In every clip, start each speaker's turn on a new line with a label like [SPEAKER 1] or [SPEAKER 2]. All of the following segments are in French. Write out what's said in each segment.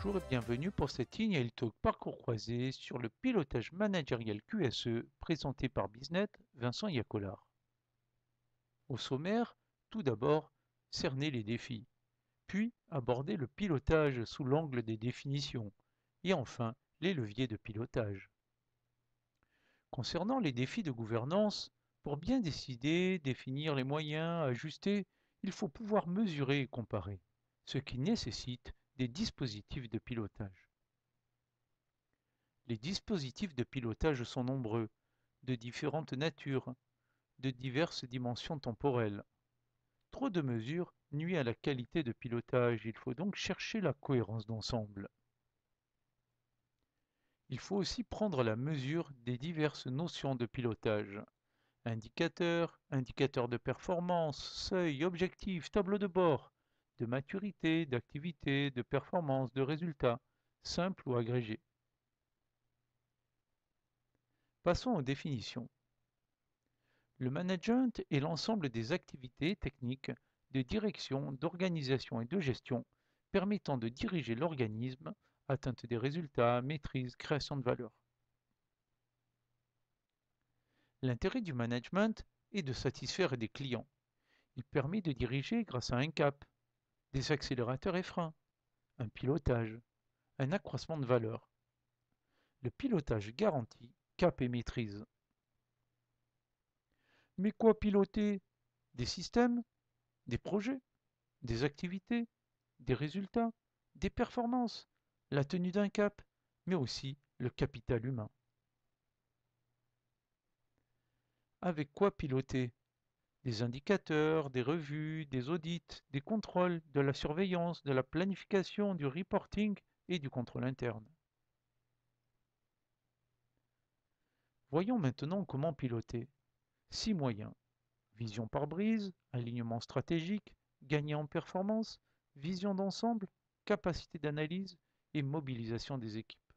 [SPEAKER 1] Bonjour et bienvenue pour cette Ignal Talk parcours croisé sur le pilotage managérial QSE présenté par Biznet Vincent Yacolard. Au sommaire, tout d'abord, cerner les défis, puis aborder le pilotage sous l'angle des définitions, et enfin les leviers de pilotage. Concernant les défis de gouvernance, pour bien décider, définir les moyens, ajuster, il faut pouvoir mesurer et comparer, ce qui nécessite des dispositifs de pilotage. Les dispositifs de pilotage sont nombreux, de différentes natures, de diverses dimensions temporelles. Trop de mesures nuit à la qualité de pilotage, il faut donc chercher la cohérence d'ensemble. Il faut aussi prendre la mesure des diverses notions de pilotage. Indicateurs, indicateurs de performance, seuil, objectifs, tableau de bord, de maturité, d'activité, de performance, de résultats, simples ou agrégés. Passons aux définitions. Le management est l'ensemble des activités techniques de direction, d'organisation et de gestion permettant de diriger l'organisme, atteinte des résultats, maîtrise, création de valeur. L'intérêt du management est de satisfaire des clients. Il permet de diriger grâce à un cap, des accélérateurs et freins, un pilotage, un accroissement de valeur. Le pilotage garantit cap et maîtrise. Mais quoi piloter? Des systèmes? Des projets? Des activités? Des résultats? Des performances? La tenue d'un cap? Mais aussi le capital humain. Avec quoi piloter? Des indicateurs, des revues, des audits, des contrôles, de la surveillance, de la planification, du reporting et du contrôle interne. Voyons maintenant comment piloter. 6 moyens. Vision par brise, alignement stratégique, gagner en performance, vision d'ensemble, capacité d'analyse et mobilisation des équipes.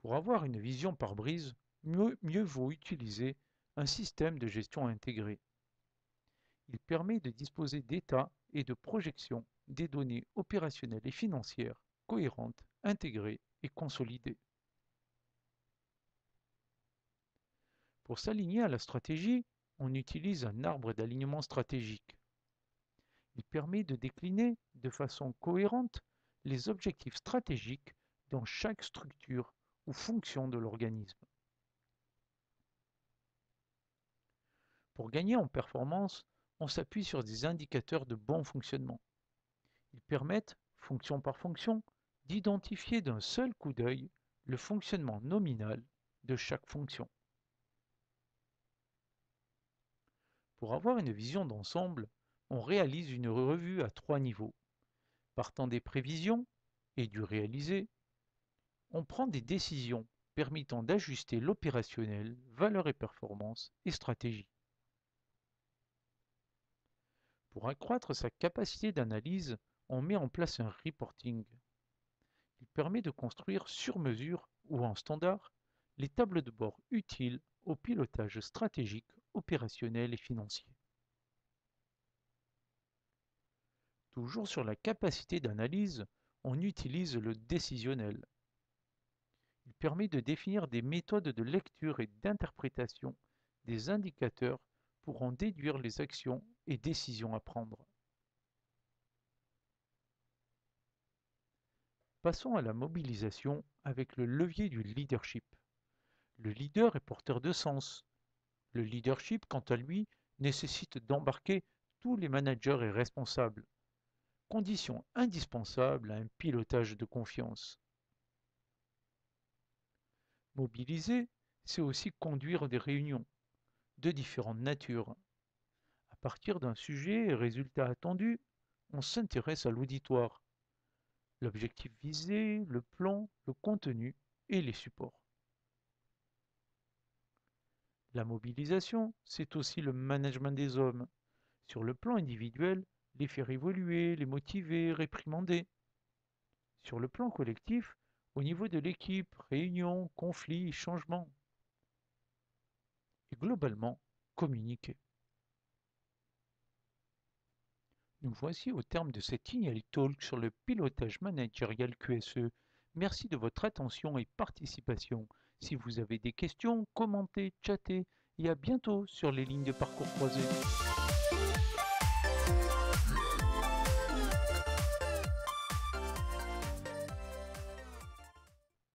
[SPEAKER 1] Pour avoir une vision par brise, mieux vaut utiliser un système de gestion intégré. Il permet de disposer d'états et de projections des données opérationnelles et financières cohérentes, intégrées et consolidées. Pour s'aligner à la stratégie, on utilise un arbre d'alignement stratégique. Il permet de décliner de façon cohérente les objectifs stratégiques dans chaque structure ou fonction de l'organisme. Pour gagner en performance, on s'appuie sur des indicateurs de bon fonctionnement. Ils permettent, fonction par fonction, d'identifier d'un seul coup d'œil le fonctionnement nominal de chaque fonction. Pour avoir une vision d'ensemble, on réalise une revue à 3 niveaux. Partant des prévisions et du réalisé, on prend des décisions permettant d'ajuster l'opérationnel, valeur et performance et stratégie. Pour accroître sa capacité d'analyse, on met en place un reporting. Il permet de construire sur mesure ou en standard les tables de bord utiles au pilotage stratégique, opérationnel et financier. Toujours sur la capacité d'analyse, on utilise le décisionnel. Il permet de définir des méthodes de lecture et d'interprétation des indicateurs pour en déduire les actions et décisions à prendre. Passons à la mobilisation avec le levier du leadership. Le leader est porteur de sens. Le leadership, quant à lui, nécessite d'embarquer tous les managers et responsables, condition indispensable à un pilotage de confiance. Mobiliser, c'est aussi conduire des réunions de différentes natures. À partir d'un sujet et résultat attendu, on s'intéresse à l'auditoire, l'objectif visé, le plan, le contenu et les supports. La mobilisation, c'est aussi le management des hommes. Sur le plan individuel, les faire évoluer, les motiver, réprimander. Sur le plan collectif, au niveau de l'équipe, réunions, conflits, changements. Et globalement, communiquer. Nous voici au terme de cet Ignali Talk sur le pilotage managérial QSE. Merci de votre attention et participation. Si vous avez des questions, commentez, chattez et à bientôt sur les lignes de parcours croisés.